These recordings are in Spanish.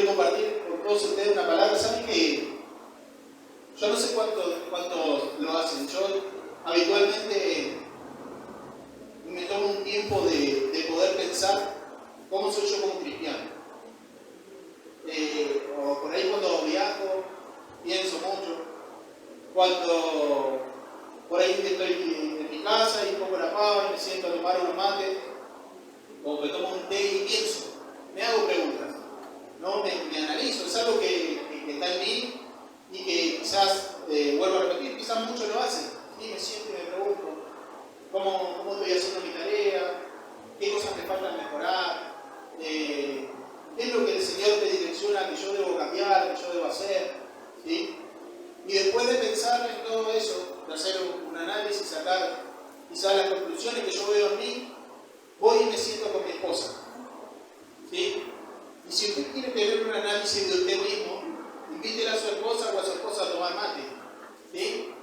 quiero compartir con todos ustedes una palabra. Saben que yo no sé cuánto lo hacen. Yo habitualmente me tomo un tiempo de poder pensar cómo soy yo como cristiano. O por ahí cuando viajo, pienso mucho. Cuando por ahí estoy en mi casa y pongo la pava y me siento a tomar unos mates, o me tomo un té y pienso, me hago preguntas, ¿no? Me analizo, es algo que está en mí y que quizás, vuelvo a repetir, quizás muchos lo hacen. Y me siento y me pregunto, ¿cómo estoy haciendo mi tarea? ¿Qué cosas me faltan mejorar? ¿Qué es lo que el Señor te direcciona que yo debo cambiar, que yo debo hacer? ¿Sí? Y después de pensar en todo eso, de hacer un análisis, sacar quizás las conclusiones que yo veo en mí, voy y me siento con mi esposa. ¿Sí? Y si usted quiere tener un análisis de usted mismo, invítela a su esposa o a su esposa a tomar mate. ¿Sí?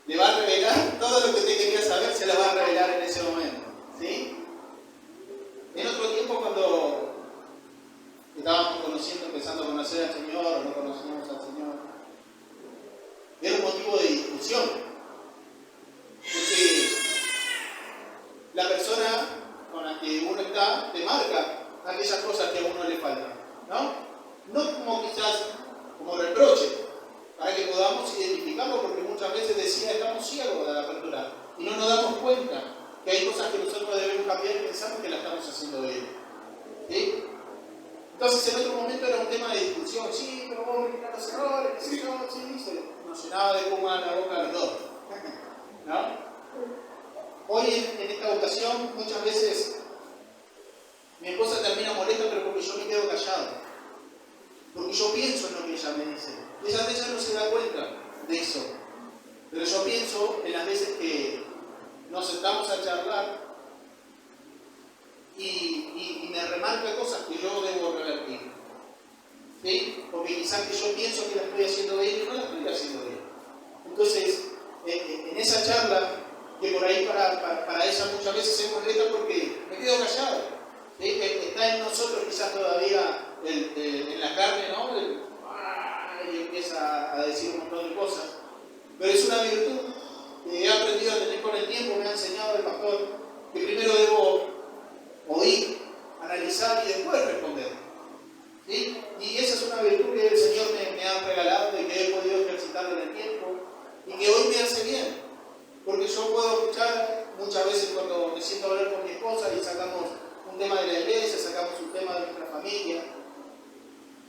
Le va a revelar todo lo que usted quería saber, se lo va a revelar en ese momento. ¿Sí? En otro tiempo, cuando estábamos empezando a conocer al Señor, o no conocíamos al Señor, era un motivo de discusión. Porque la persona con la que uno está te marca aquellas cosas que a uno le faltan, ¿no? No como quizás como reproche, para que podamos identificarlo, porque muchas veces decía estamos ciegos de la apertura y no nos damos cuenta que hay cosas que nosotros debemos cambiar y pensamos que la estamos haciendo bien. ¿Sí? Entonces en otro momento era un tema de discusión, sí, pero vos mirá los errores, qué sé yo, sí, nos llenaba de espuma en la boca a los dos. ¿No? Hoy en esta ocasión muchas veces mi esposa termina molesta, pero porque yo me quedo callado. Porque yo pienso en lo que ella me dice. Ella no se da cuenta de eso. Pero yo pienso en las veces que nos sentamos a charlar y me remarca cosas que yo debo revertir. ¿Sí? Porque quizás que yo pienso que la estoy haciendo bien y no la estoy haciendo bien. Entonces, en esa charla, que por ahí para ella muchas veces se molesta porque me quedo callado. ¿Sí? Está en nosotros quizás todavía en la carne, ¿no? Y empieza a decir un montón de cosas. Pero es una virtud que he aprendido a tener con el tiempo, me ha enseñado el pastor, que primero debo oír, analizar y después responder. ¿Sí? Y esa es una virtud que el Señor me ha regalado y que he podido ejercitar en el tiempo y que hoy me hace bien. Porque yo puedo escuchar muchas veces cuando me siento a hablar con mi esposa y sacamos un tema de la iglesia, sacamos un tema de nuestra familia.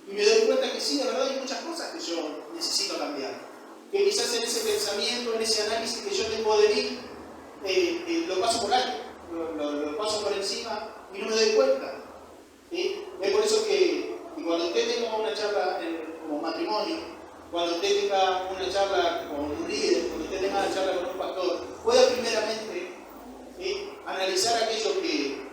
Y me doy cuenta que sí, de verdad hay muchas cosas que yo necesito cambiar. Que quizás en ese pensamiento, en ese análisis que yo tengo de mí, lo paso por alto, lo paso por encima y no me doy cuenta. ¿Sí? Es por eso que cuando usted tenga una charla como matrimonio, cuando usted tenga una charla con un líder, cuando usted tenga una charla con un pastor, pueda primeramente, ¿sí?, analizar aquello que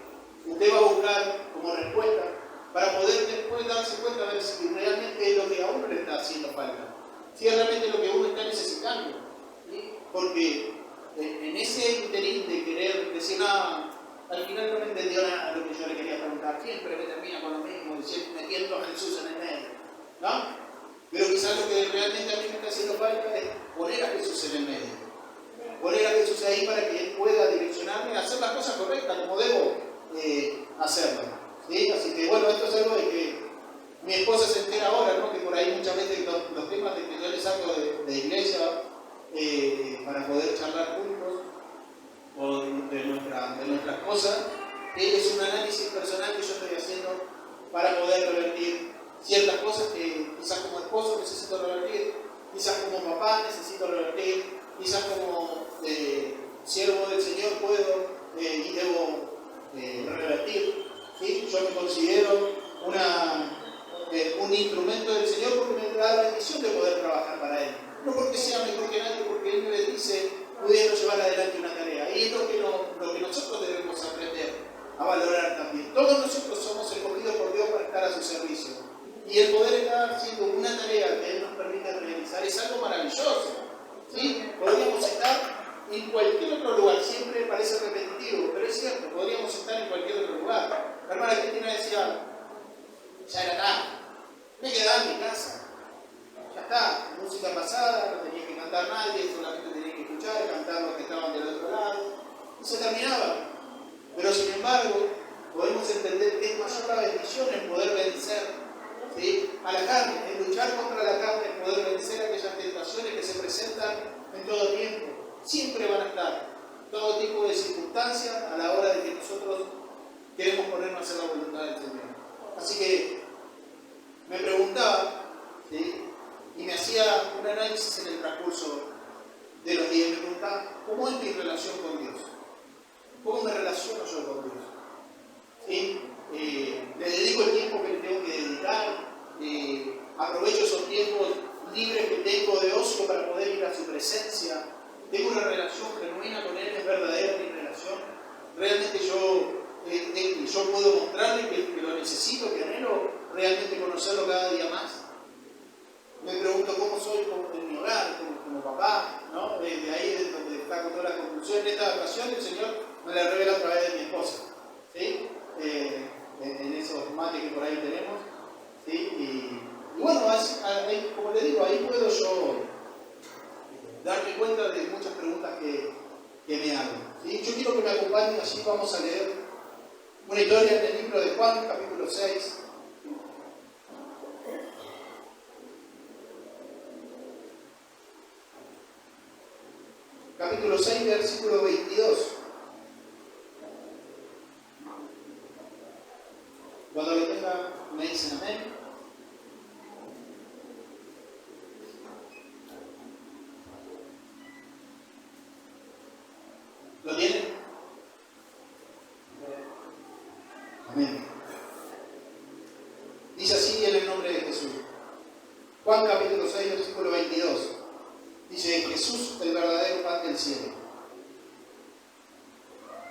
usted va a buscar como respuesta para poder después darse cuenta de si realmente es lo que a uno le está haciendo falta, si es realmente lo que uno está necesitando. ¿Sí? Porque en ese interín de querer decir nada, al final no me entendió nada de lo que yo le quería preguntar, siempre me termina con lo mismo, metiendo a Jesús en el medio, ¿no? Pero quizás lo que realmente a mí me está haciendo falta es poner a Jesús en el medio. Poner a Jesús ahí para que Él pueda direccionarme a hacer las cosas correctas como debo hacerlo. ¿Sí? Así que bueno, esto es algo de que mi esposa se entera ahora, ¿no? Que por ahí muchas veces los temas de que yo les saco de iglesia para poder charlar juntos o de nuestras cosas, es un análisis personal que yo estoy haciendo para poder revertir ciertas cosas que quizás como esposo necesito revertir, quizás como papá necesito revertir, quizás como siervo del Señor puedo y debo revertir. ¿Sí? Yo me considero un instrumento del Señor porque me da la bendición de poder trabajar para Él. No porque sea mejor que nadie, porque Él me bendice pudiendo llevar adelante una tarea. Y es lo que nosotros debemos aprender a valorar también. Todos nosotros somos escogidos por Dios para estar a su servicio. Y el poder estar haciendo una tarea que Él nos permite realizar es algo maravilloso. ¿Sí? Podríamos estar en cualquier otro lugar, siempre parece repetitivo, pero es cierto, podríamos estar en cualquier otro lugar. La hermana Cristina decía, ya era tarde, Pero sin embargo, podemos entender que es mayor la bendición en poder vencer, ¿sí?, a la carne, en luchar contra la carne, en poder vencer aquellas tentaciones que se presentan en todo tiempo. Siempre van a estar todo tipo de circunstancias a la hora de que nosotros queremos ponernos a hacer la voluntad del Señor. Así que me preguntaba, ¿sí?, y me hacía un análisis en el transcurso de los días. Me preguntaba, ¿cómo es mi relación con Dios? ¿Cómo me relaciono yo con Dios? ¿Sí? ¿Le dedico el tiempo que le tengo que dedicar? ¿Aprovecho esos tiempos libres que tengo de ocio para poder ir a su presencia? ¿Tengo una relación genuina con Él? ¿Es verdadera mi relación? ¿Realmente yo puedo mostrarle que lo necesito, que anhelo realmente conocerlo cada día más? Me pregunto cómo soy en mi hogar, como papá, ¿no? De ahí es donde está con toda la conclusión. En esta ocasión el Señor me la revela a través de mi esposa, ¿sí? En esos mates que por ahí tenemos, ¿sí? Y bueno, como le digo, ahí puedo yo darme cuenta de muchas preguntas que me hago, ¿sí? Yo quiero que me acompañen, allí vamos a leer una historia en el libro de Juan, capítulo 6. Capítulo 6, versículo 22. Cuando lo tenga, me dicen amén. ¿Lo tienen? Amén. Dice así en el nombre de Jesús. Juan capítulo 6, versículo 22. Dice, Jesús, el verdadero pan del cielo.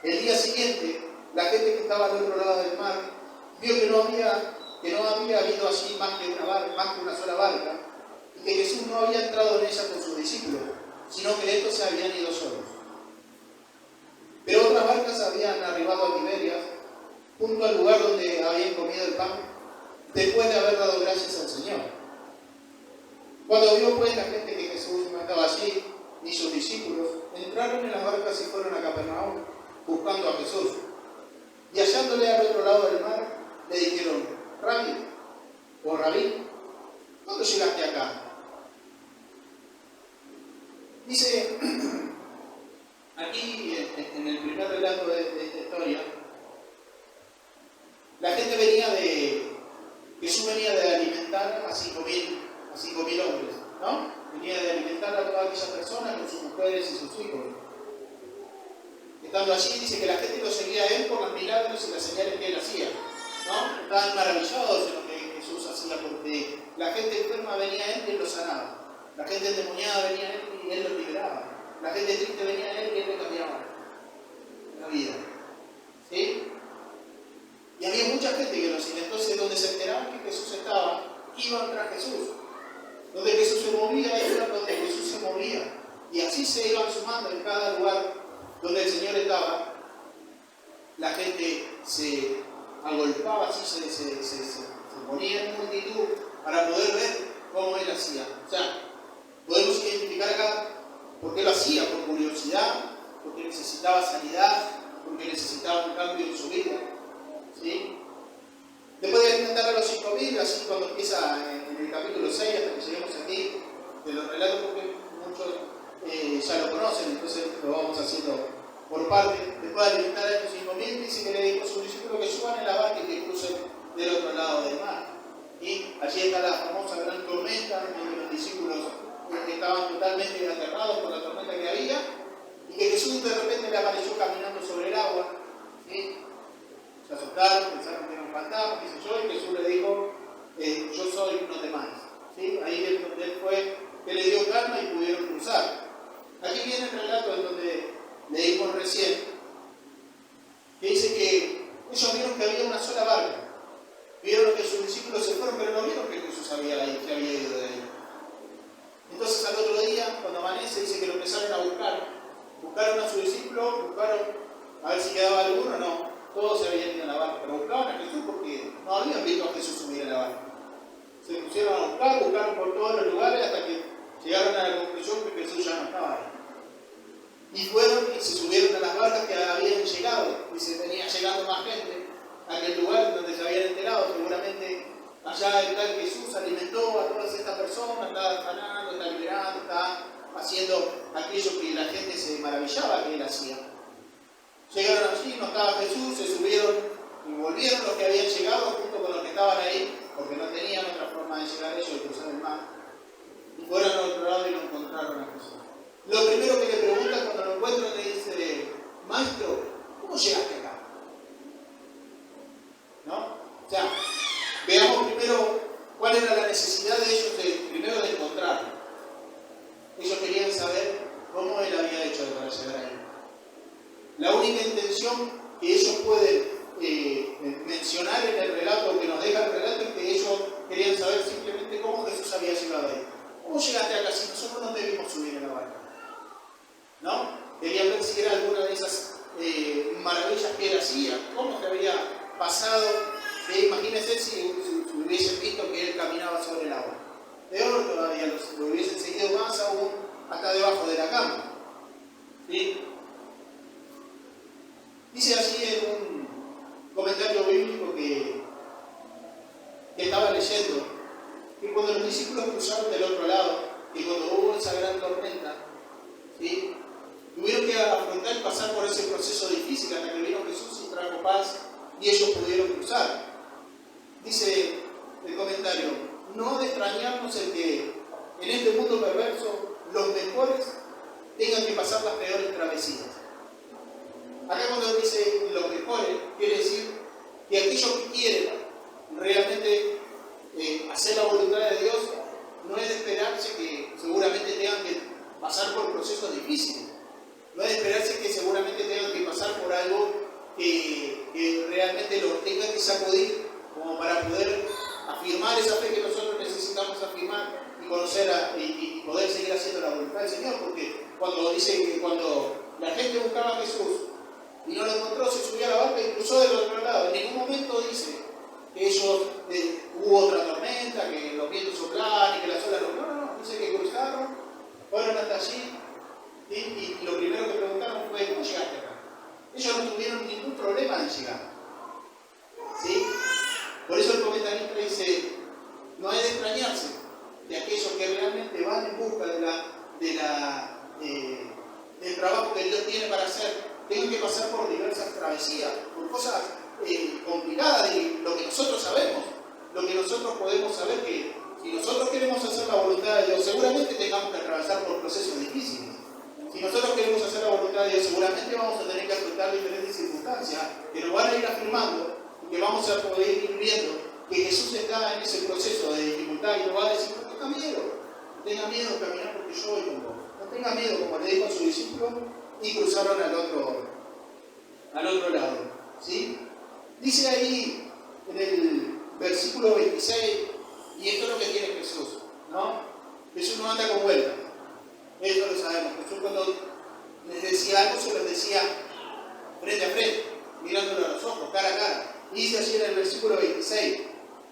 El día siguiente, la gente que estaba al otro lado del mar vio que no había habido allí más que una sola barca, y que Jesús no había entrado en ella con sus discípulos, sino que estos se habían ido solos. Pero otras barcas habían arribado a Tiberias, junto al lugar donde habían comido el pan, después de haber dado gracias al Señor. Cuando vio pues la gente que Jesús no estaba allí, ni sus discípulos, entraron en las barcas y fueron a Capernaum, buscando a Jesús. Y hallándole al otro lado del mar, le dijeron, Rabí, o Rabí, ¿cuándo llegaste acá? Dice, aquí en el primer relato de esta historia, la gente Jesús venía de alimentar a 5.000 hombres, ¿no? Venía de alimentar a todas aquellas personas con sus mujeres y sus hijos. Estando allí, dice que la gente lo seguía a él por los milagros y las señales que él hacía, ¿no? Estaban maravillados en lo que Jesús hacía, porque la gente enferma venía a él y él los sanaba. La gente endemoniada venía a él y él los liberaba. La gente triste venía a él y él le cambiaba la vida. ¿Sí? Y había mucha gente que lo seguía. Entonces, donde se enteraban que Jesús estaba, iban tras Jesús. Donde Jesús se movía, iban donde Jesús se movía. Y así se iban sumando en cada lugar donde el Señor estaba. La gente se agolpaba, así se ponía en multitud para poder ver cómo él hacía. O sea, podemos identificar acá por qué lo hacía, por curiosidad, porque necesitaba sanidad, porque necesitaba un cambio en su vida. ¿Sí? Después de alimentar a los 5.000, así cuando empieza en el capítulo 6, hasta que lleguemos aquí, de los relatos, porque muchos ya lo conocen, entonces lo vamos haciendo por parte. Después de alimentar a estos 5.000, dice que le dijo a sus discípulos que suban en la barca y que crucen del otro lado del mar. Y allí está la famosa gran tormenta, en donde los discípulos estaban totalmente aterrados por la tormenta que había, y que Jesús de repente le apareció caminando sobre el agua. ¿Sí? Se asustaron, pensaron que era un fantasma, qué sé yo, y Jesús le dijo, yo soy, no temáis. ¿Sí? Ahí es donde él fue, que le dio calma y pudieron cruzar. Aquí viene el relato en donde leímos recién, que dice que ellos vieron que había una sola barca. Vieron que sus discípulos se fueron, pero no vieron que Jesús había ido de ahí. Entonces al otro día, cuando amanece, dice que lo empezaron a buscar. Buscaron a sus discípulos, buscaron a ver si quedaba alguno o no. Todos se habían ido a la barca, pero buscaban a Jesús porque no habían visto a Jesús subir a la barca. Se pusieron a buscar, buscaron por todos los lugares hasta que llegaron a la conclusión que Jesús ya no estaba ahí. Y fueron y se subieron a las barcas que habían llegado. Dice, venía seguramente allá el tal Jesús alimentó a todas estas personas, está sanando, está liberando, está haciendo aquello que la gente se maravillaba que él hacía. Llegaron allí, no estaba Jesús, se subieron y volvieron los que habían llegado junto con los que estaban ahí, porque no tenían otra forma de llegar ellos y cruzar el mar. Y fueron al otro lado y lo encontraron a Jesús. Lo primero que le preguntan cuando lo encuentran le dice: Maestro, ¿cómo llegaste acá? ¿No? O sea, veamos primero cuál era la necesidad de ellos primero de encontrarlo. Ellos querían saber cómo él había hecho para llegar ahí. La única intención que ellos pueden mencionar en el relato, que nos deja el relato, es que ellos querían saber simplemente cómo Jesús había llegado ahí. ¿Cómo llegaste acá si nosotros no te vimos subir en la barca? ¿No? Querían ver si era alguna de esas maravillas que él hacía. ¿Cómo te había pasado? Imagínense si hubiesen visto que él caminaba sobre el agua. Peor todavía, lo hubiesen seguido más aún hasta debajo de la cama. ¿Sí? Dice así en un comentario bíblico que estaba leyendo, que cuando los discípulos cruzaron del otro lado, y cuando hubo esa gran tormenta, ¿sí?, tuvieron que afrontar y pasar por ese proceso difícil hasta que vino Jesús y trajo paz y ellos pudieron cruzar. Dice el comentario: no de extrañarnos el que en este mundo perverso los mejores tengan que pasar las peores travesías. Acá cuando dice los mejores, quiere decir que aquellos que quieren realmente hacer la voluntad de Dios, no es de esperarse que seguramente tengan que pasar por procesos difíciles. No es de esperarse que seguramente tengan que pasar por algo que realmente los tengan que sacudir como para poder afirmar esa fe que nosotros necesitamos afirmar y conocer y poder seguir haciendo la voluntad del Señor. Porque cuando dice que cuando la gente buscaba a Jesús y no lo encontró, se subió a la barca y cruzó del otro lado. En ningún momento dice que ellos hubo otra tormenta, que los vientos soplaban y que las olas no, dice que cruzaron, fueron hasta allí, ¿sí? Y lo primero que preguntaron fue: ¿cómo llegaste acá? Ellos no tuvieron ningún problema en llegar, ¿sí? Por eso el comentarista dice: no hay de extrañarse de aquellos que realmente van en busca del trabajo que Dios tiene para hacer, tengan que pasar por diversas travesías, por cosas complicadas, de lo que nosotros sabemos, lo que nosotros podemos saber, que si nosotros queremos hacer la voluntad de Dios, seguramente tengamos que atravesar por procesos difíciles. Si nosotros queremos hacer la voluntad de Dios, seguramente vamos a tener que afrontar diferentes circunstancias que nos van a ir afirmando y que vamos a poder ir viendo que Jesús está en ese proceso de dificultad y nos va a decir: no tenga miedo de caminar porque yo voy con vos. No tenga miedo, como le dijo a su discípulo, y cruzaron al otro lado. ¿Sí? Dice ahí en el versículo 26, y esto es lo que tiene Jesús, ¿no? Jesús no anda con vueltas. Eso lo sabemos. Jesús cuando les decía algo, se los decía frente a frente, mirándolo a los ojos, cara a cara. Y dice así en el versículo 26: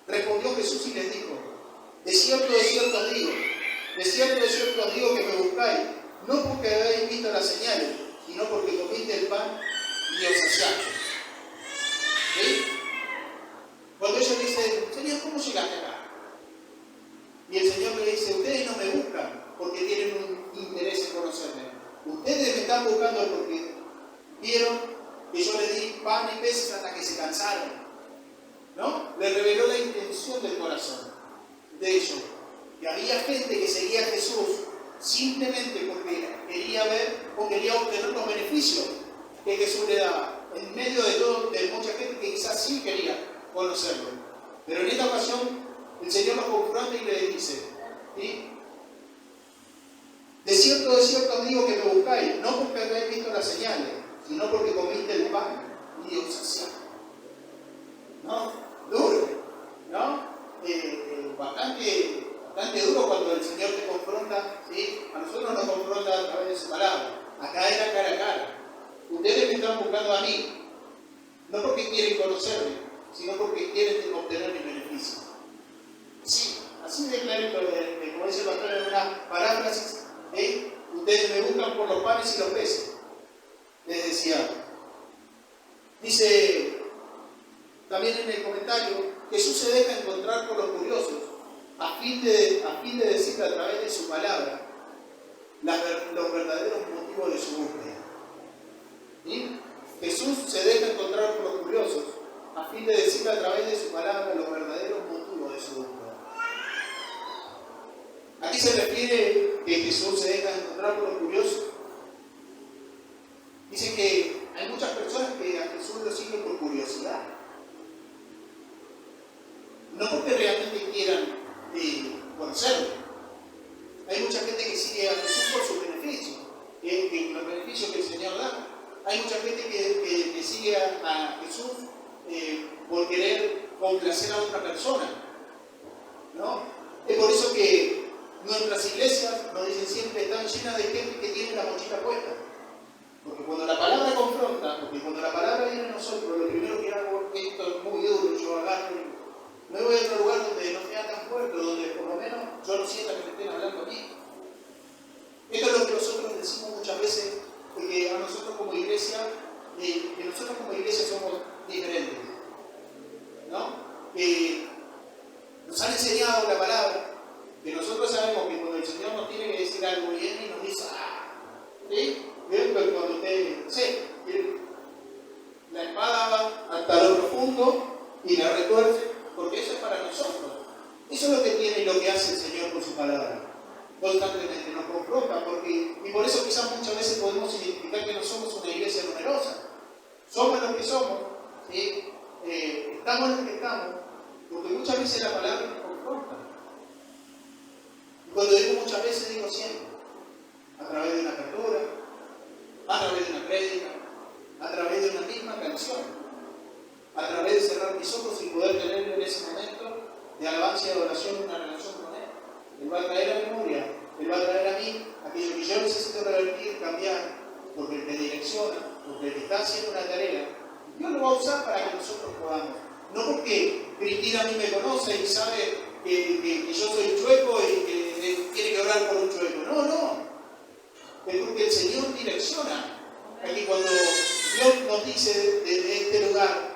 respondió Jesús y les dijo: de cierto os digo, que me buscáis, no porque habéis visto las señales, sino porque comiste el pan y os saciaste. ¿Sí? Cuando ellos dicen: Señor, ¿cómo llegaste acá? Y el Señor le dice: ustedes no me buscan porque tienen un interés en conocerme. Ustedes me están buscando porque vieron que yo les di pan y peces hasta que se cansaron. ¿No? Le reveló la intención del corazón de ellos. Que había gente que seguía a Jesús simplemente porque quería ver o quería obtener los beneficios que Jesús le daba, en medio de mucha gente que quizás sí quería conocerlo. Pero en esta ocasión el Señor los confronta y le dice: ¿sí? De cierto os digo que me buscáis, no porque habéis visto las señales, sino porque comiste el pan y os saciaste. ¿No? Duro, ¿no? Bastante duro cuando el Señor te confronta, ¿sí? A nosotros nos confronta a través de su palabra. Acá era cara a cara. Ustedes me están buscando a mí, no porque quieren conocerme, sino porque quieren obtener mi beneficio. Sí, así de clarito, como dice el pastor en una paráfrasis, ustedes me buscan por los panes y los peces, les decía. Dice también en el comentario Jesús se deja encontrar por los curiosos a fin de decirle a través de su palabra los verdaderos motivos de su búsqueda. ¿Sí? Jesús se deja encontrar por los curiosos a fin de decirle a través de su palabra los verdaderos motivos de su búsqueda. ¿A qué se refiere que Jesús se deja encontrar por los curiosos? Dice que hay muchas personas que a Jesús lo siguen por curiosidad. No porque realmente quieran conocerlo. Hay mucha gente que sigue a Jesús por sus beneficios, los beneficios que el Señor da. Hay mucha gente que sigue a Jesús por querer complacer a otra persona, ¿no? Es por eso que nuestras iglesias, nos dicen siempre, están llenas de gente que tiene la mochila puesta. Porque cuando la palabra confronta, porque cuando la palabra viene a nosotros, lo primero que hago, esto es muy duro, yo agarro y me voy a otro lugar donde no sea tan fuerte, donde por lo menos yo no sienta que me estén hablando a mí. Esto es lo que nosotros decimos muchas veces, porque a nosotros como iglesia, que nosotros como iglesia somos diferentes, ¿no? Nos han enseñado la palabra, que nosotros sabemos que cuando el Señor nos tiene que decir algo bien y nos dice, ¿sí? Cuando usted, la espada va hasta lo profundo y la retuerce, porque eso es para nosotros. Eso es lo que tiene y lo que hace el Señor con su palabra. Constantemente nos confronta, y por eso quizás muchas veces podemos identificar que no somos una iglesia numerosa. Somos los que somos, ¿sí? Estamos los que estamos, porque muchas veces la palabra nos confronta. Y cuando digo muchas veces, digo siempre, a través de una apertura, a través de una prédica, a través de una misma canción, a través de cerrar mis ojos y poder tener en ese momento de alabanza y adoración una relación con Él. Él va a traer a memoria, Él va a traer a mí aquello que yo necesito revertir, cambiar, porque Él te direcciona, porque Él está haciendo una tarea. Dios lo va a usar para que nosotros podamos. No porque Cristina a mí me conoce y sabe que yo soy chueco y que tiene que orar por un chueco. No, no. Es porque el Señor direcciona. Aquí cuando Dios nos dice desde este lugar,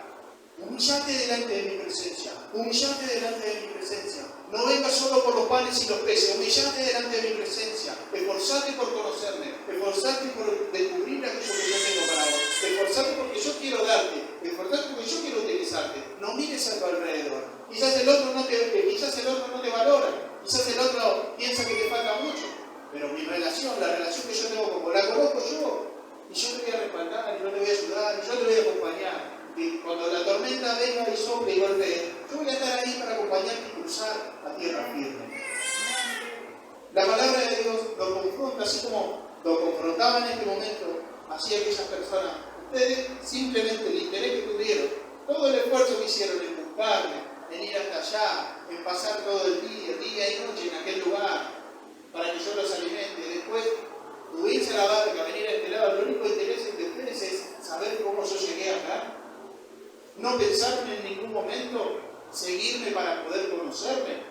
humillate delante de mi presencia, humillate delante de mi presencia. No vengas solo por los panes y los peces, humillate delante de mi presencia. Esforzate por conocerme, esforzate por descubrir aquello que yo tengo para vos. Esforzate porque yo quiero darte, esforzate porque yo quiero utilizarte. No mires a tu alrededor. Quizás el otro no te valora, quizás el otro piensa que te falta mucho. Pero mi relación, la relación que yo tengo con vos, la conozco yo. Y yo te voy a respaldar, y yo te voy a ayudar, y yo te voy a acompañar. Y cuando la tormenta venga y sople y golpee, yo voy a estar ahí para acompañarte y cruzar a tierra firme. La palabra de Dios lo confronta, así como lo confrontaba en este momento, así aquellas personas. Ustedes simplemente el interés que tuvieron, todo el esfuerzo que hicieron en buscarme, en ir hasta allá, en pasar todo el día y noche en aquel lugar, para que yo los alimente. Después, subirse a la barca, venir a este lado, lo único interés de ustedes es saber cómo yo llegué acá. No pensaron en ningún momento seguirme para poder conocerme.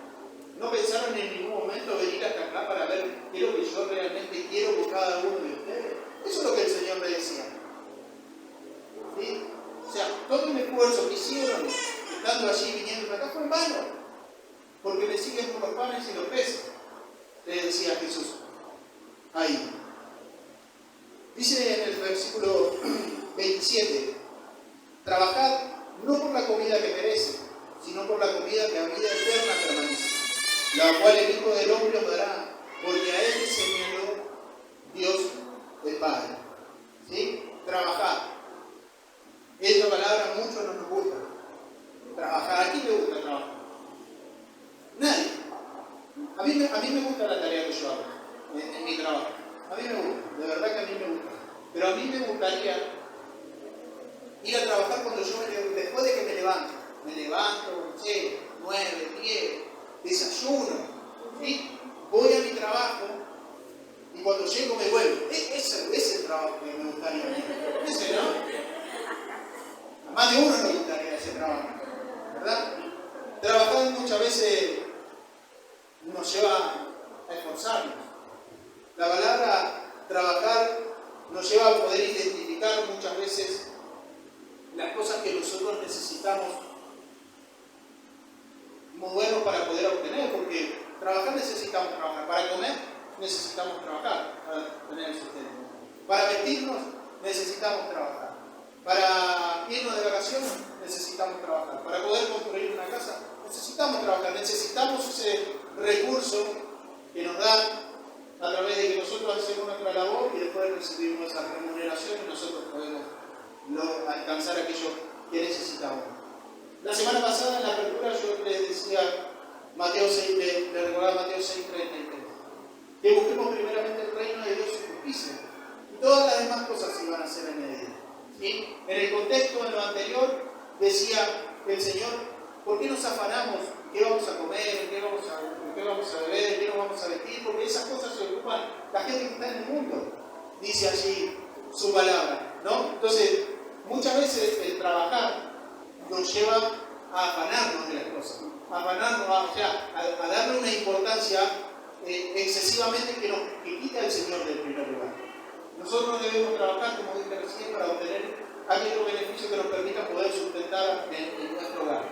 No pensaron en ningún momento venir hasta acá para ver qué es lo que yo realmente quiero con cada uno de ustedes. Eso es lo que el Señor me decía. ¿Sí? O sea, todo el esfuerzo que hicieron estando allí, viniendo para acá, fue en vano. Porque me siguen por los panes y los peces. Le decía Jesús. Ahí. Dice en el versículo 27, trabajad no por la comida que perece, sino por la comida que a vida eterna permanece, la cual el Hijo del Hombre os dará, porque a Él señaló Dios el Padre. ¿Sí? Trabajad. Esta palabra mucho no nos gusta. Trabajar. ¿A quién le gusta trabajar? Nadie. A mí me gusta la tarea que yo hago en mi trabajo. A mí me gusta, de verdad que a mí me gusta. Pero a mí me gustaría ir a trabajar cuando yo después de que me levanto, no sé, 9, 10, desayuno, ¿sí? Voy a mi trabajo y cuando llego me vuelvo. Ese es el trabajo que me gustaría a mí. Ese, ¿no? A más de uno le gustaría ese trabajo, ¿verdad? Trabajar muchas veces nos lleva a esforzarnos. La palabra trabajar nos lleva a poder identificar muchas veces las cosas que nosotros necesitamos muy buenos para poder obtener, porque trabajar necesitamos trabajar, para comer necesitamos trabajar, para tener el sustento. Para vestirnos necesitamos trabajar. Para irnos de vacaciones necesitamos trabajar. Para poder construir una casa necesitamos trabajar. Necesitamos ese recurso que nos dan a través de que nosotros hacemos nuestra labor y después recibimos esa remuneración y nosotros podemos alcanzar aquello que necesitamos. La semana pasada en la apertura yo les decía Mateo 6, le recordaba Mateo 6:33, que busquemos primeramente el reino de Dios y su justicia, y todas las demás cosas se van a hacer añadidas. ¿Sí? En el contexto, en lo anterior, decía el Señor, ¿por qué nos afanamos? ¿Qué vamos a comer? ¿Qué vamos a beber? ¿Qué nos vamos a vestir? Porque esas cosas se ocupan la gente que está en el mundo, dice allí su palabra, ¿no? Entonces, muchas veces el trabajar nos lleva a afanarnos de las cosas, a darle una importancia excesivamente que quita el Señor del primer lugar. Nosotros debemos trabajar, como dije recién, para obtener aquellos beneficios que nos permitan poder sustentar en nuestro hogar.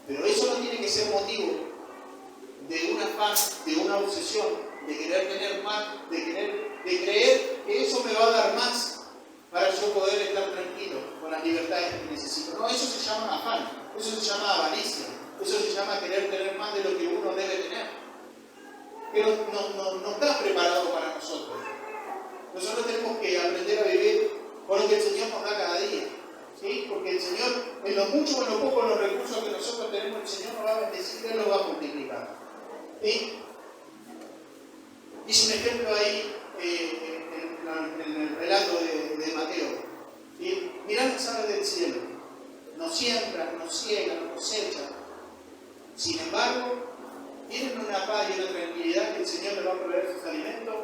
Pero eso no tiene que ser motivo de un afán, de una obsesión, de querer tener más, de creer que eso me va a dar más para yo poder estar tranquilo con las libertades que necesito. No, eso se llama afán, eso se llama avaricia, eso se llama querer tener más de lo que uno debe tener, que no está preparado para nosotros. Nosotros tenemos que aprender a vivir con lo que el Señor nos da cada día, ¿sí? Porque el Señor, en lo mucho o en lo poco, los recursos que nosotros tenemos, el Señor nos va a bendecir, Él los va a multiplicar. ¿Sí? Hice un ejemplo ahí en el relato de Mateo. ¿Sí? Mirad las aves del cielo, no siembran, no ciegan, no cosechan. Sin embargo, tienen una paz y una tranquilidad que el Señor les va a proveer sus alimentos.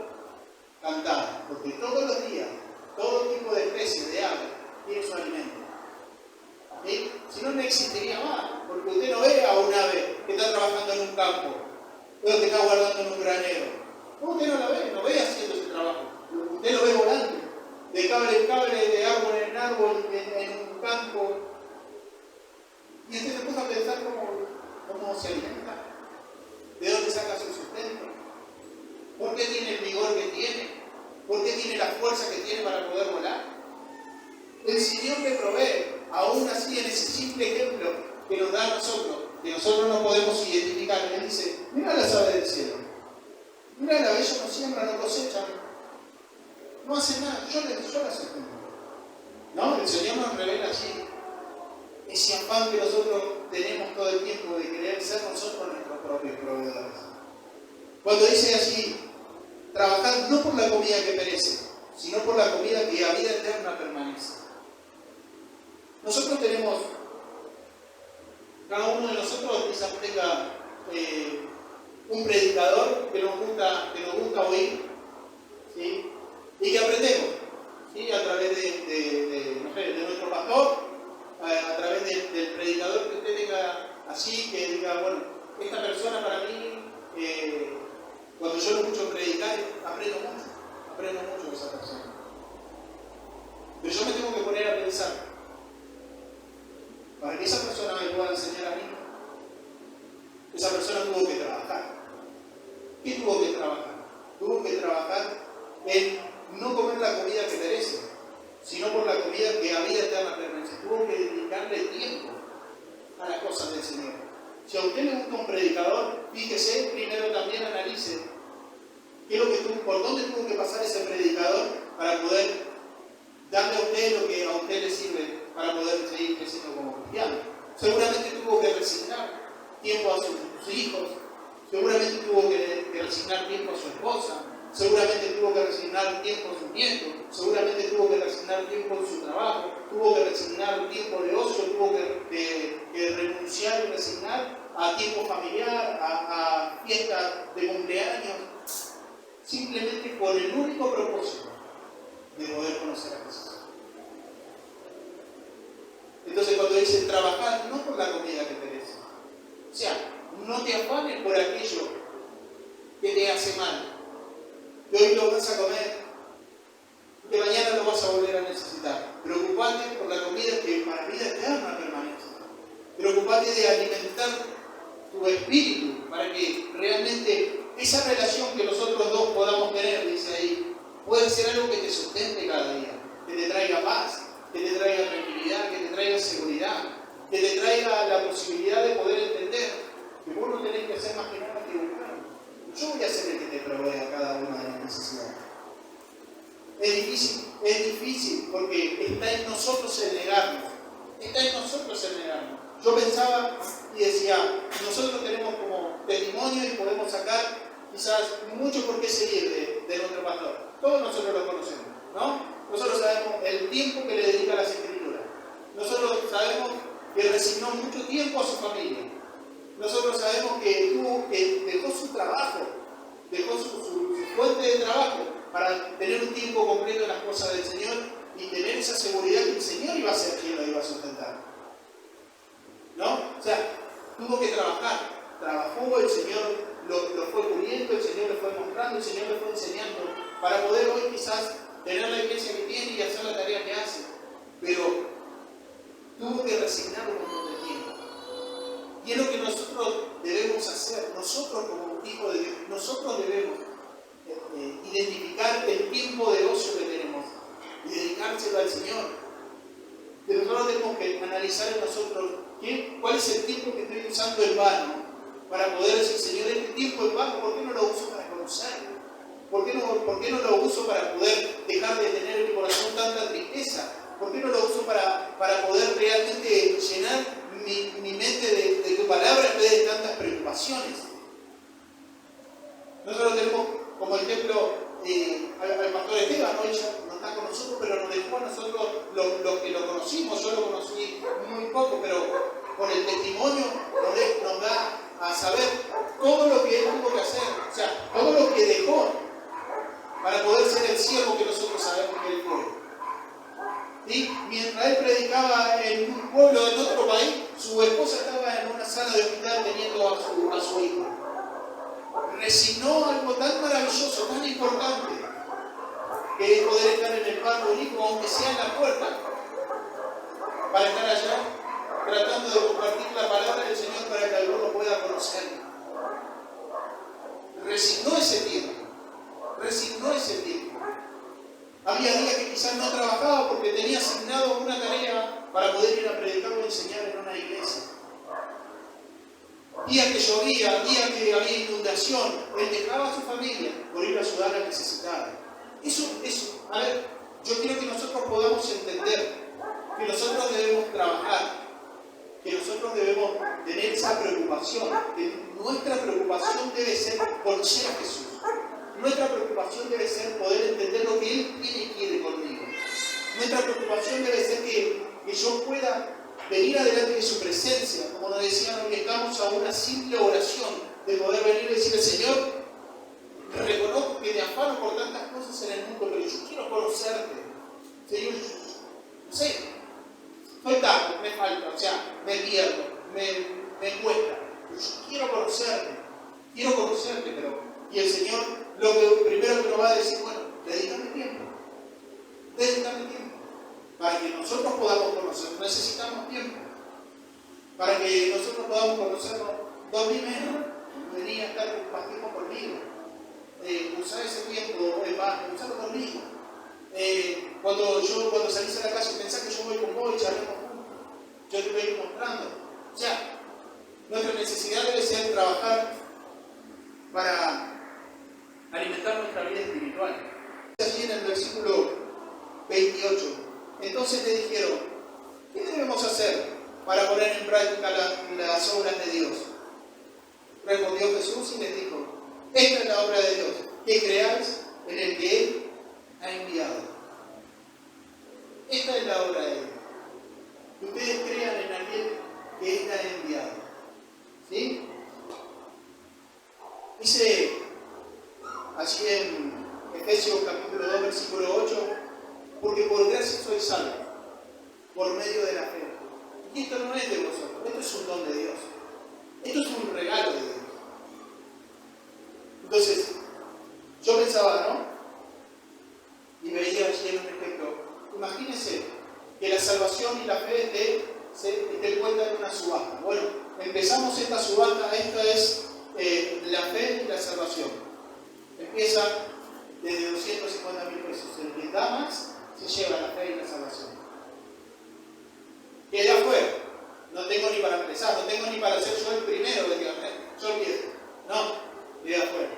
Cantad, porque todos los días, todo tipo de especies de aves tiene su alimento. ¿Sí? Si no, no existiría más, porque usted no ve a un ave que está trabajando en un campo, o que está guardando en un granero. Usted no la ve, no ve haciendo ese trabajo. Usted lo ve volando, de cable en cable, de árbol en árbol, en un campo. Y usted se puso a pensar cómo se alimenta, de dónde saca su sustento. ¿Por qué tiene el vigor que tiene? ¿Por qué tiene la fuerza que tiene para poder volar? El Señor le provee, aún así en ese simple ejemplo que nos da a nosotros, que nosotros no podemos identificar. Él dice, mira las aves del cielo, mira la ellos no siembran, no cosechan, no hacen nada, yo las sostengo. ¿No? El Señor nos revela allí ese afán que nosotros tenemos todo el tiempo de querer ser nosotros nuestros propios proveedores. Cuando dice así, trabajar no por la comida que perece, sino por la comida que a vida eterna permanece. Nosotros tenemos, cada uno de nosotros quizás tenga un predicador que nos gusta oír, ¿sí? Y que aprendemos, ¿sí? A través de nuestro pastor, a través del predicador que usted tenga así, que diga, bueno, esta persona para mí, cuando yo lo escucho predicar, aprendo mucho de esa persona. Pero yo me tengo que poner a pensar, para que esa persona me pueda enseñar a mí, esa persona tuvo que trabajar. ¿Qué tuvo que trabajar? Tuvo que trabajar en no comer la comida que merece, sino por la comida que a vida eterna permanece. Tuvo que dedicarle tiempo a las cosas del Señor. Si a usted le gusta un predicador, fíjese, primero también analice por dónde tuvo que pasar ese predicador para poder darle a usted lo que a usted le sirve para poder seguir creciendo como cristiano. Seguramente tuvo que resignar tiempo a sus hijos, seguramente tuvo que resignar tiempo a su esposa, seguramente tuvo que resignar tiempo a sus nietos, seguramente tuvo que resignar tiempo en su trabajo, tuvo que resignar tiempo de ocio, tuvo que renunciar y resignar a tiempo familiar, a fiestas de cumpleaños, simplemente con el único propósito de poder conocer a Jesús. Entonces cuando dicen trabajar, no por la comida que perece, o sea, no te afanes por aquello que te hace mal, que hoy lo vas a comer, que mañana lo vas a volver a necesitar. Preocupate por la comida que para vida eterna permanece. Preocupate de alimentar tu espíritu, para que realmente esa relación que nosotros dos podamos tener, dice ahí, pueda ser algo que te sustente cada día, que te traiga paz, que te traiga tranquilidad, que te traiga seguridad, que te traiga la posibilidad de poder entender que vos no tenés que hacer más que nada que buscar. Yo voy a ser el que te provea cada una de las necesidades. Es difícil porque está en nosotros el negarnos. Está en nosotros el negarnos. Yo pensaba y decía, nosotros tenemos como testimonio y podemos sacar quizás mucho por qué seguir de nuestro pastor. Todos nosotros lo conocemos, ¿no? Nosotros sabemos el tiempo que le dedica a las Escrituras. Nosotros sabemos que resignó mucho tiempo a su familia. Nosotros sabemos que dejó su trabajo, dejó su fuente de trabajo para tener un tiempo completo en las cosas del Señor y tener esa seguridad que el Señor iba a ser quien lo iba a sustentar. ¿No? O sea, tuvo que trabajar. Trabajó, el Señor lo fue puliendo, el Señor le fue mostrando, el Señor le fue enseñando para poder hoy quizás tener la iglesia que tiene y hacer la tarea que hace. Pero tuvo que resignar un montón de tiempo. Y es lo que nosotros debemos hacer. Nosotros como hijos de Dios, nosotros debemos identificar el tiempo de ocio que tenemos y dedicárselo al Señor. Pero nosotros tenemos que analizar en nosotros cuál es el tiempo que estoy usando en vano para poder decir, Señor, este tiempo en vano, ¿por qué no lo uso para conocerlo? ¿Por qué no lo uso para poder dejar de tener en mi corazón tanta tristeza? ¿Por qué no lo uso para poder realmente llenar mi mente de tu palabra en vez de tantas preocupaciones? Nosotros tenemos como ejemplo al pastor Esteban, hoy ya no está con nosotros, pero nos dejó a nosotros los que lo conocimos. Yo lo conocí muy poco, pero con el testimonio nos da a saber todo lo que él tuvo que hacer, o sea, todo lo que dejó para poder ser el siervo que nosotros sabemos que él fue. Y mientras él predicaba en un pueblo de otro país, su esposa estaba en una sala de hospital teniendo a su hijo. Resignó algo tan maravilloso, tan importante, que es poder estar en el parto del hijo, aunque sea en la puerta, para estar allá tratando de compartir la palabra del Señor para que alguno pueda conocerlo. Resignó ese tiempo. Había días que quizás no trabajaba porque tenía asignado una tarea para poder ir a predicar o enseñar en una iglesia. Días que llovía, días que había inundación, él dejaba a su familia por ir a ayudar al necesitado. Eso, a ver, yo quiero que nosotros podamos entender que nosotros debemos trabajar, que nosotros debemos tener esa preocupación, que nuestra preocupación debe ser conocer a Jesús. Nuestra preocupación debe ser poder entender lo que Él tiene y quiere conmigo. Nuestra preocupación debe ser que yo pueda venir adelante de su presencia, como nos decían hoy, estamos a una simple oración de poder venir y decirle, Señor, reconozco que me afano por tantas cosas en el mundo, pero yo quiero conocerte. Señor, no sé, estoy tarde, me falta, o sea, me pierdo, me cuesta, pero yo quiero conocerte, pero, y el Señor, lo que primero que nos va a decir, bueno, dedícame tiempo, para que nosotros podamos conocernos, necesitamos tiempo, para que nosotros podamos conocernos. Domíname, venía a estar más tiempo conmigo, usar ese tiempo en vano, usarlo conmigo. Cuando salís a la calle, pensás que yo voy con vos y charlemos juntos, yo te voy a ir mostrando. O sea, nuestra necesidad debe ser trabajar para alimentar nuestra vida espiritual. Allí en el versículo 28, entonces le dijeron, ¿qué debemos hacer para poner en práctica las obras de Dios? Respondió Jesús y les dijo, esta es la obra de Dios, que creáis en el que Él ha enviado. Esta es la obra de Dios, que ustedes crean en aquel que Él ha enviado. ¿Sí? Dice allí en Efesios capítulo 2, versículo 8, porque por gracia sois salvos, por medio de la fe. Y esto no es de vosotros, esto es un don de Dios. Esto es un regalo de Dios. Entonces, yo pensaba, ¿no? Y veía allí en un ejemplo. Imagínense que la salvación y la fe estén puestas en una subasta. Bueno, en empezamos esta subasta, esta es la fe y la salvación. Empieza desde 250.000 pesos. El que da más se lleva la fe y la salvación. Queda afuera. No tengo ni para empezar, no tengo ni para ser yo el primero de que yo empiezo. No, queda afuera.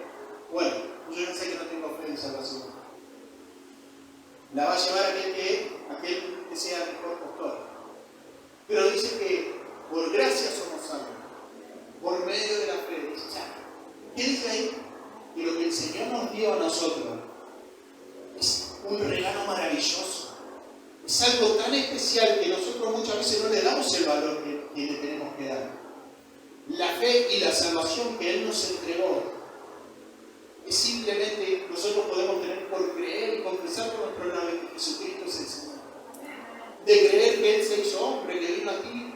Bueno, yo no sé que no tengo fe y salvación. La va a llevar aquel que sea el mejor postor. Pero dice que por gracia somos salvos, por medio de la fe. ¿Qué dice ahí? Que lo que el Señor nos dio a nosotros es un regalo maravilloso. Es algo tan especial que nosotros muchas veces no le damos el valor que le tenemos que dar. La fe y la salvación que Él nos entregó es simplemente nosotros podemos tener por creer y confesar con nuestro labio que Jesucristo es el Señor. De creer que Él se hizo hombre, que vino aquí,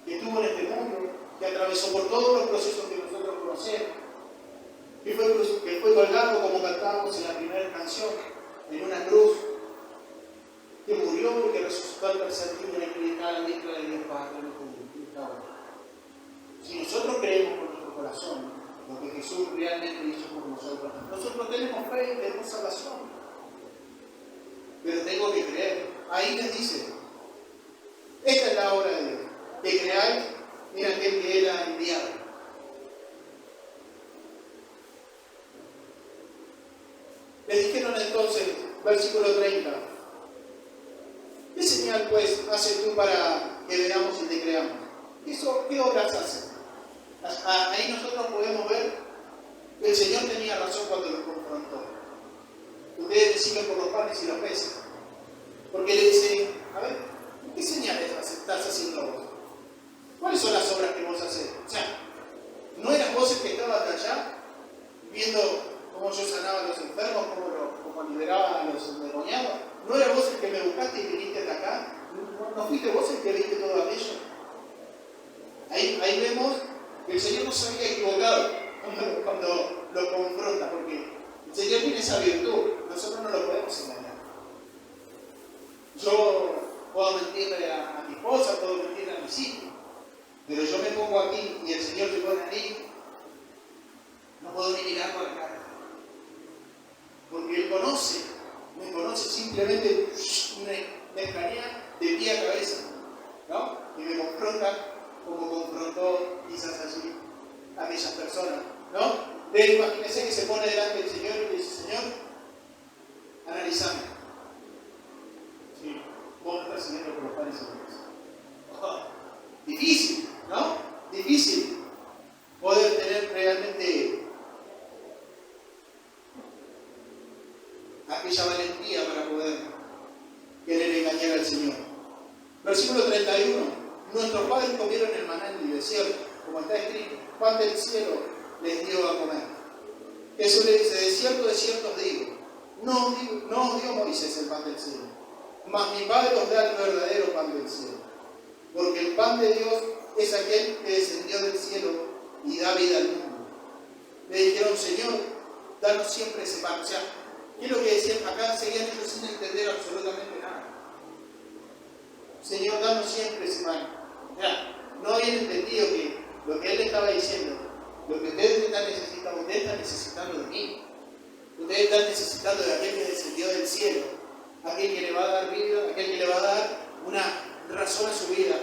que estuvo en este mundo, que atravesó por todos los procesos que nosotros conocemos, que fue colgado, como cantábamos en la primera canción, en una cruz, que murió y que resucitó al tercer día y que está a la diestra de Dios Padre. Si nosotros creemos con nuestro corazón lo que Jesús realmente hizo por nosotros, nosotros tenemos fe y tenemos salvación. Pero tengo que creer. Ahí les dice, esta es la obra de Dios, que creáis en aquel que Él ha enviado. Les dijeron entonces, versículo 30, ¿qué señal pues haces tú para que veamos y te creamos? ¿Qué obras haces? Ahí nosotros podemos ver que el Señor tenía razón cuando los confrontó. Ustedes deciden por los panes y los peces. Porque le dice, a ver, ¿qué señales estás haciendo vos? ¿Cuáles son las obras que vos haces? O sea, ¿no eran vos el que estabas de allá viendo cómo yo sanaba a los enfermos, cómo liberaba a los endemoniados? ¿No eras vos el que me buscaste y viniste de acá? ¿No fuiste vos el que viste todo aquello? Ahí vemos que el Señor no se había equivocado cuando lo confronta, porque el Señor tiene esa virtud, nosotros no lo podemos engañar. Yo puedo mentirle a mi esposa, puedo mentirle a mis hijos, pero yo me pongo aquí y el Señor se pone ahí, no puedo ni mirar por la cara, porque Él me conoce simplemente, me escanea de pie a cabeza, ¿no? Y me confronta como confrontó quizás allí a aquellas personas, ¿no? Imagínense que se pone delante del Señor y le dice, Señor, analizame. Sí, vos me estás siguiendo por los panes y los peces. Difícil, ¿no? Difícil poder tener realmente aquella valentía para poder querer engañar al Señor. Versículo 31. Nuestros padres comieron el maná en el desierto, como está escrito, pan del cielo les dio a comer. Jesús le dice, de cierto os digo, no os dio Moisés el pan del cielo, mas mi Padre os da el verdadero pan del cielo. Porque el pan de Dios es aquel que descendió del cielo y da vida al mundo. Le dijeron, Señor, danos siempre ese pan. O sea, ¿qué es lo que decían? Acá seguían ellos sin entender absolutamente nada. Señor, danos siempre ese pan. Ya, no habían entendido que lo que Él le estaba diciendo, lo que ustedes están necesitando de mí. Ustedes están necesitando de aquel que descendió del cielo, aquel que le va a dar vida, aquel que le va a dar una razón a su vida,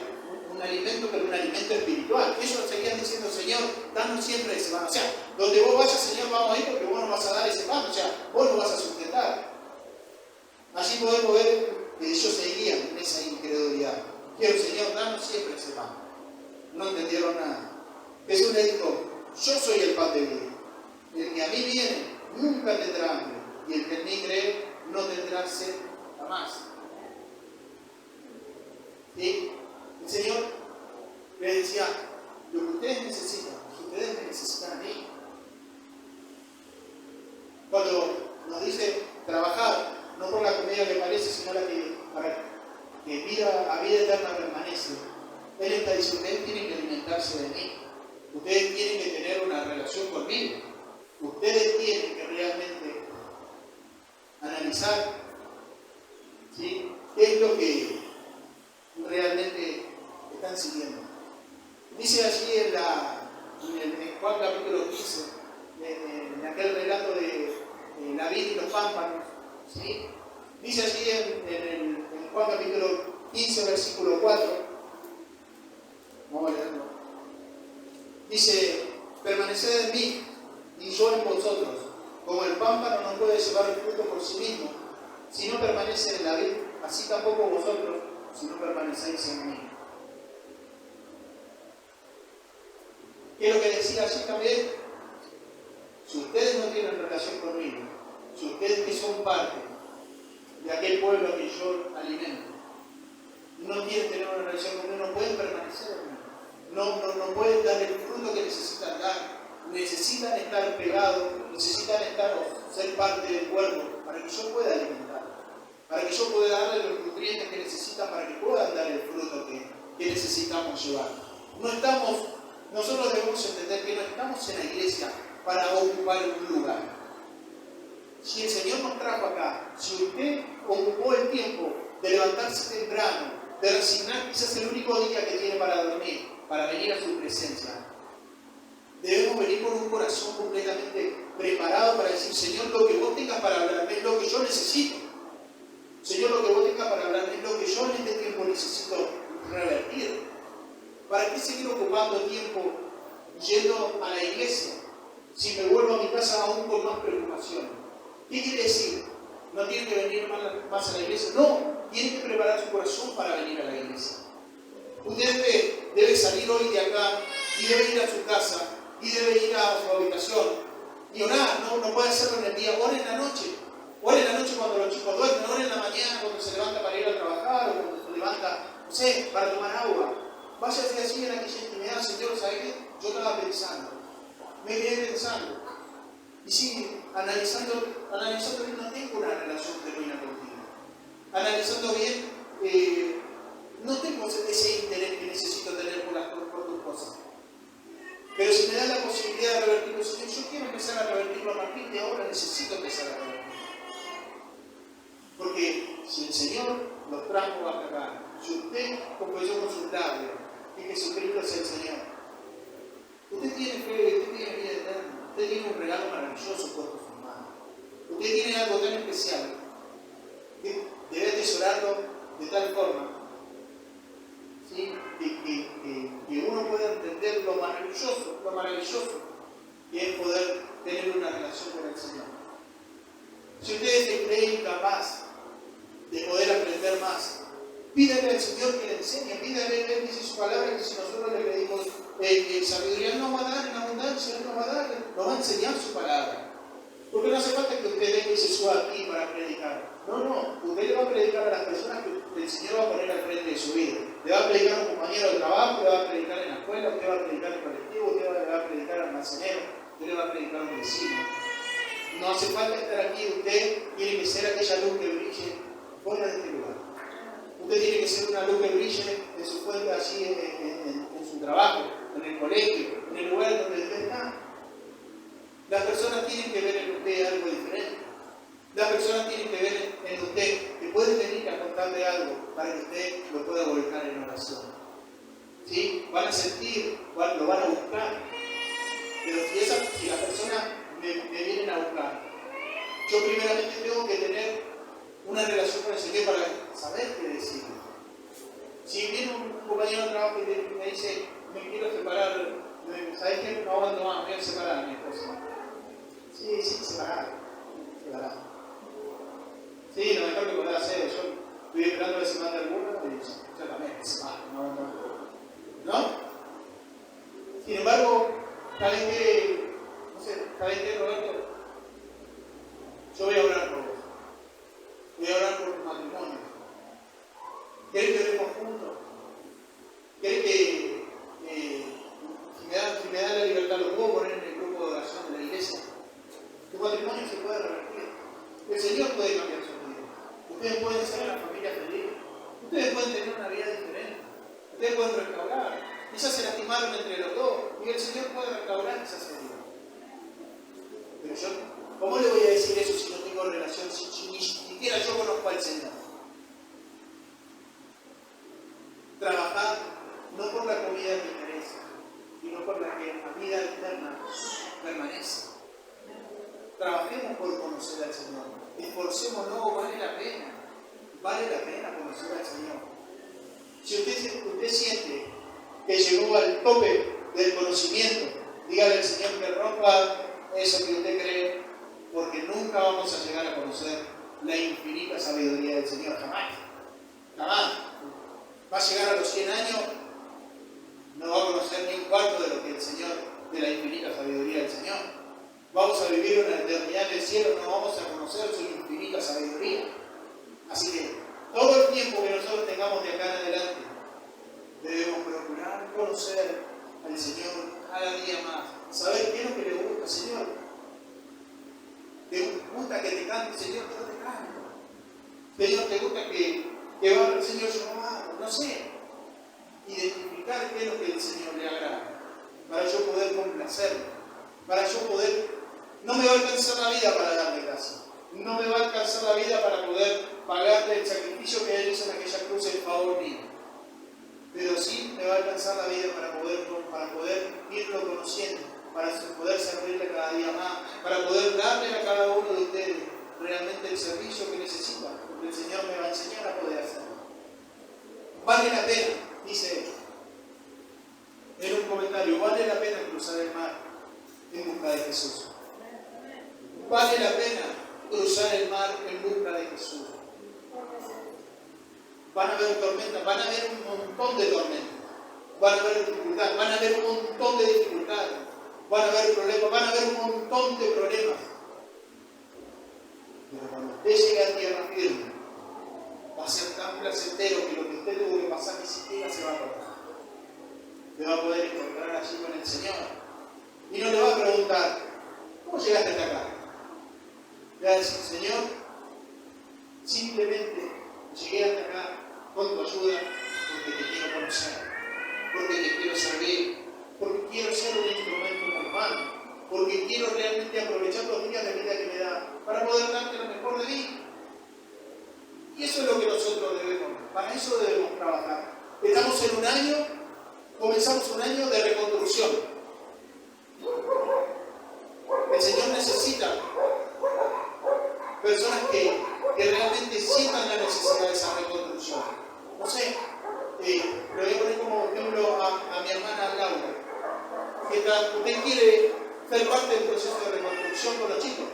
un alimento, pero un alimento espiritual. Ellos seguían diciendo, Señor, danos siempre ese pan. O sea, donde vos vayas, Señor, vamos a ir porque vos nos vas a dar ese pan. O sea, vos nos vas a sustentar. Así podemos ver que ellos seguían en esa incredulidad. Quiero, Señor, danos siempre ese pan. No entendieron nada. Jesús le dijo, yo soy el pan de vida. El que a mí viene nunca tendrá hambre, y el que en mí cree no tendrá sed jamás. ¿Sí? El Señor les decía, lo que ustedes necesitan, ustedes me necesitan a mí. Cuando nos dice trabajar, no por la comida que parece, sino la que a vida eterna permanece. Él está diciendo, ustedes tienen que alimentarse de mí. Ustedes tienen que tener una relación conmigo. Ustedes tienen que realmente analizar, ¿sí?, qué es lo que realmente están siguiendo. Dice allí en Juan capítulo 15, en aquel relato de la vid y los pámpanos, ¿sí? Dice allí en Juan capítulo 15, versículo 4, vamos a leerlo. Dice, permaneced en mí y yo en vosotros, como el pámpano no puede llevar fruto por sí mismo, si no permanece en la vid, así tampoco vosotros, si no permanecéis en mí. ¿Qué es lo que decía allí también? Si ustedes no tienen relación conmigo, si ustedes que son parte de aquel pueblo que yo alimento, no quieren tener una relación conmigo, no pueden permanecer en mí. No pueden dar el fruto que necesitan dar. Necesitan estar pegados, necesitan ser parte del cuerpo para que yo pueda alimentar, para que yo pueda darle los nutrientes que necesitan para que puedan dar el fruto que necesitamos llevar. Nosotros debemos entender que no estamos en la iglesia para ocupar un lugar. Si el Señor nos trajo acá, si usted ocupó el tiempo de levantarse temprano, de resignar quizás el único día que tiene para dormir, para venir a su presencia, debemos venir con un corazón completamente preparado para decir, Señor, lo que vos tengas para hablarme es lo que yo necesito. Señor, lo que vos tengas para hablarme es lo que yo en este tiempo necesito revertir. ¿Para qué seguir ocupando tiempo yendo a la iglesia si me vuelvo a mi casa aún con más preocupaciones? ¿Qué quiere decir? ¿No tiene que venir más a la iglesia? No, tiene que preparar su corazón para venir a la iglesia. Usted debe salir hoy de acá y debe ir a su casa y debe ir a su habitación y orar. No puede hacerlo en el día, ore en la noche. Ore en la noche cuando los chicos duermen, ore en la mañana cuando se levanta para ir a trabajar o cuando se levanta, no sé, para tomar agua. Váyase así en aquella intimidad, Señor, ¿sabe qué? Yo estaba pensando, me quedé pensando. Y sí, analizando bien, no tengo una relación genuina contigo. Analizando bien, no tengo ese interés que necesito tener por tus cosas. Pero si me da la posibilidad de revertirlo, Señor, yo quiero empezar a revertirlo a partir de ahora, necesito empezar a revertirlo. Porque si el Señor los trajo hasta acá, si usted confesó con sus labios que Jesucristo es el Señor, usted tiene fe, usted tiene vida eterna, usted tiene un regalo maravilloso puesto en sus manos. Usted tiene algo tan especial que debe atesorarlo de tal forma, ¿sí? que uno pueda entender lo maravilloso que es poder tener una relación con el Señor. Si usted se cree incapaz de poder aprender más, pídale al Señor que le enseñe, pídale, Él dice su palabra, que si nosotros le pedimos sabiduría, nos va a dar en abundancia, Él nos va a enseñar su palabra. Porque no hace falta que usted venga y se suba aquí para predicar. No, usted le va a predicar a las personas que el Señor va a poner al frente de su vida. Le va a predicar a un compañero de trabajo, le va a predicar en la escuela, usted va a predicar en el colectivo, usted le va a predicar al almacenero, usted le va a predicar a un vecino. No hace falta estar aquí, usted tiene que ser aquella luz que brille fuera de este lugar. Usted tiene que ser una luz que brille en su fuente allí en su trabajo, en el colegio, en el lugar donde usted está. Las personas tienen que ver en usted algo diferente. Las personas tienen que ver en usted que puede venir a contarle algo para que usted lo pueda volcar en oración. ¿Sí? Van a sentir, lo van a buscar. Pero si las personas me vienen a buscar, yo primeramente tengo que tener una relación con el Señor para saber qué decirle. Si viene un compañero de trabajo y me dice, me quiero separar, ¿sabes qué? No aguanto más, me voy a separar a mi esposa. Sí, separar. Sí, lo mejor que podrá hacer, yo estoy esperando a ver si manda alguna y yo también me separo, no aguanto más. ¿No? Sin embargo, ¿saben qué, Roberto? Yo voy a orar por vos. Voy a orar por tu matrimonio. ¿Querés que oremos juntos? ¿Querés que si me da la libertad, lo puedo poner en el grupo de oración de la iglesia? Tu matrimonio se puede revertir. El Señor puede cambiar su vida. Ustedes pueden ser una familia feliz. Ustedes pueden tener una vida diferente. Ustedes pueden restaurar. Quizás se lastimaron entre los dos y el Señor puede restaurar esas heridas. Pero yo, ¿cómo le voy a decir eso si no tengo relación, si ni siquiera yo conozco al Señor? Trabajad no por la comida que interesa, sino por la que a vida eterna permanece. Trabajemos por conocer al Señor. Esforcémonos, vale la pena. Vale la pena conocer al Señor. Si usted siente que llegó al tope del conocimiento, dígale al Señor que rompa eso que usted cree, porque nunca vamos a llegar a conocer la infinita sabiduría del Señor. Jamás. Jamás. Va a llegar a los 100 años, no va a conocer ni un cuarto de lo que el Señor, de la infinita sabiduría del Señor. Vamos a vivir una eternidad en el cielo, no vamos a conocer su infinita sabiduría. Así que todo el tiempo que nosotros tengamos de acá en adelante, debemos procurar conocer al Señor cada día más. Saber qué es lo que le gusta, Señor. ¿Te gusta que te cante, Señor? Que no te cante. Señor, ¿te gusta que va el Señor? Yo no hago, no sé. Identificar qué es lo que el Señor le agrada, para yo poder complacerlo, para yo poder. No me va a alcanzar la vida para darle gracias. No me va a alcanzar la vida para poder pagarle el sacrificio que Él hizo en aquella cruz en favor mío. Pero sí me va a alcanzar la vida para poder irlo conociendo, para poder servirle cada día más, para poder darle a cada uno de ustedes realmente el servicio que necesita, porque el Señor me va a enseñar a poder hacerlo. Vale la pena, dice en un comentario, vale la pena cruzar el mar en busca de Jesús. Vale la pena cruzar el mar en busca de Jesús. Van a haber tormentas, van a haber un montón de tormentas, van a haber dificultades, van a haber un montón de dificultades, van a haber problemas, van a haber un montón de problemas. Pero cuando usted llegue a tierra firme, va a ser tan placentero que lo que usted tuvo que pasar ni siquiera se va a acordar. Se va a poder encontrar allí con el Señor. Y no le va a preguntar, ¿cómo llegaste hasta acá? Le va a decir, Señor, simplemente llegué hasta acá con tu ayuda porque te quiero conocer, porque te quiero servir, porque quiero ser un instrumento en tu mano, porque quiero realmente aprovechar los días de vida que me da para poder darte lo mejor de mí. Y eso es lo que nosotros debemos, para eso debemos trabajar. Estamos en un año, comenzamos un año de reconstrucción. El Señor necesita personas que realmente sientan la necesidad de esa reconstrucción. No sé, le voy a poner como ejemplo a mi hermana Laura. ¿Usted quiere ser parte del proceso de reconstrucción con los chicos?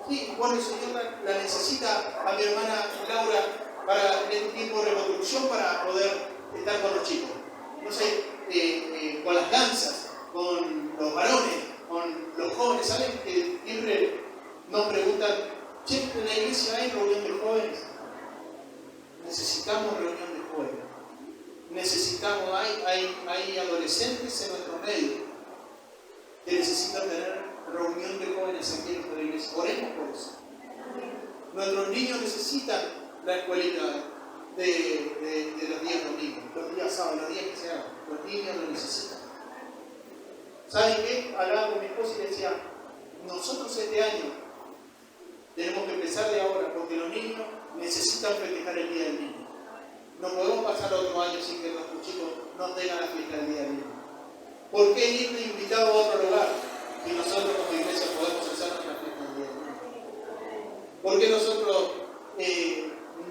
Sí, bueno, el Señor la necesita a mi hermana Laura para en un tiempo de reconstrucción para poder estar con los chicos. No sé, con las danzas, con los varones, con los jóvenes. ¿Saben que siempre nos preguntan, che, en la iglesia hay reunión de jóvenes? Necesitamos reunión de jóvenes. Necesitamos, hay adolescentes en nuestro medio que necesitan tener reunión de jóvenes aquí en nuestra iglesia. Oremos por eso. Nuestros niños necesitan la escuelita de los días domingos, los días sábados, los días que se hagan. Los niños lo necesitan. ¿Saben qué? Hablaba con mi esposa y le decía, nosotros este año tenemos que empezar de ahora porque los niños necesitan festejar el Día del Niño. No podemos pasar otro año sin que nuestros chicos no tengan la fiesta del Día del Niño. ¿Por qué ir de invitado a otro lugar si nosotros como iglesia podemos hacer nuestra fiesta del Día del Niño? ¿Por qué nosotros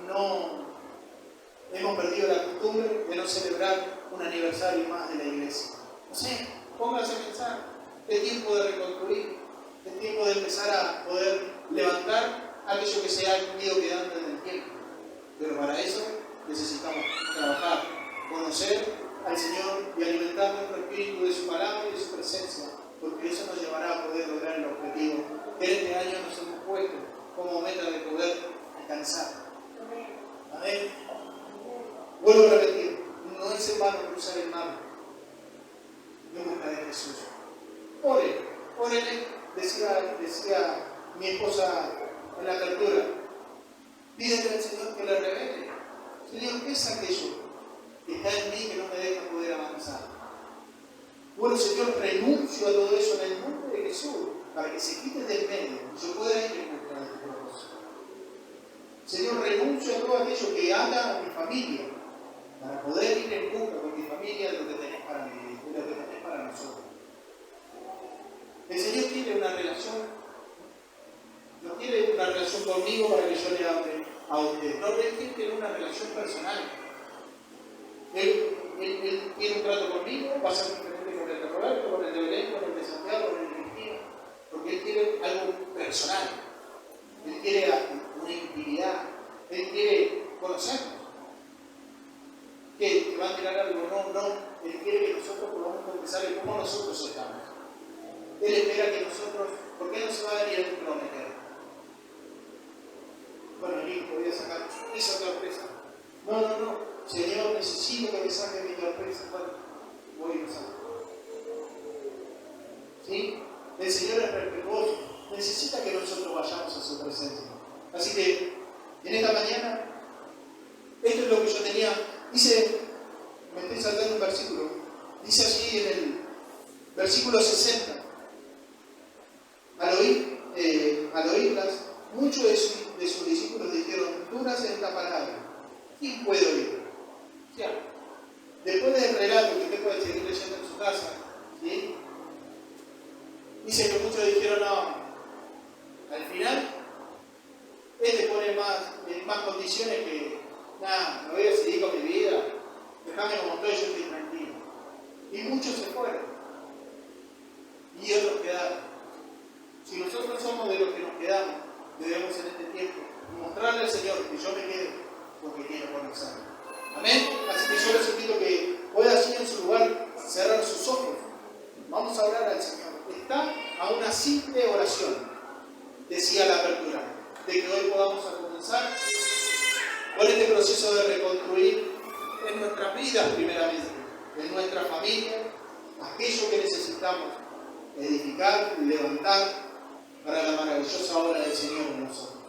no hemos perdido la costumbre de no celebrar un aniversario más de la iglesia? No sé, póngase a pensar, es tiempo de reconstruir, es tiempo de empezar a poder levantar aquello que se ha ido quedando en el tiempo. Pero para eso necesitamos trabajar, conocer al Señor y alimentar nuestro espíritu de su palabra y de su presencia, porque eso nos llevará a poder lograr el objetivo que este año nos hemos puesto como meta de poder alcanzar. Amén. Vuelvo a repetir, no es en vano cruzar el mar en busca de Jesús. Órele, decía mi esposa en la apertura, pídele al Señor que le revele. Señor, ¿qué es aquello que está en mí que no me deja poder avanzar? Bueno, Señor, renuncio a todo eso en el nombre de Jesús, para que se quite del medio y yo pueda ir en busca de tu propósito. Señor, renuncio a todo aquello que haga a mi familia, para poder ir en busca con mi familia de lo que tenés para mí, de lo que tenés para nosotros. relación personal. Él tiene un trato conmigo, va a ser diferente con el de Roberto, con el de Belén, con el de Santiago, con el de Cristina, porque él quiere algo personal. Él quiere una intimidad. Él quiere conocernos. ¿Qué? ¿Te va a mirar algo? No. Él quiere que nosotros podamos confesar cómo nosotros estamos. Él espera que nosotros... ¿Por qué no se va a venir a prometer? Bueno, hijo, voy a sacar esa sorpresa. No. Señor, necesito que me saque mi sorpresa. Bueno, voy a sacar. ¿Sí? El Señor es respetuoso. Necesita que nosotros vayamos a su presencia. Así que, en esta mañana, esto es lo que yo tenía. Dice, me estoy saltando un versículo. Dice así en el versículo 60. Al oírlas, muchos de sus discípulos dijeron, tú naces esta palabra. ¿Quién puede oír? O sea, después del relato que usted puede seguir leyendo en su casa, ¿sí? Dice que muchos dijeron, no, al final, pone más condiciones que, nada, me voy a seguir con mi vida, déjame como estoy, yo estoy tranquilo. Y muchos se fueron, y otros quedaron. Si nosotros somos de los que nos quedamos, debemos en este tiempo mostrarle al Señor que yo me quedo porque quiero conocerlo. Amén. Así que yo les invito que pueda así en su lugar cerrar sus ojos. Vamos a orar al Señor. Está a una simple oración, decía la apertura, de que hoy podamos comenzar con este proceso de reconstruir en nuestras vidas primeramente, en nuestra familia, aquello que necesitamos edificar, levantar para la maravillosa obra del Señor en nosotros.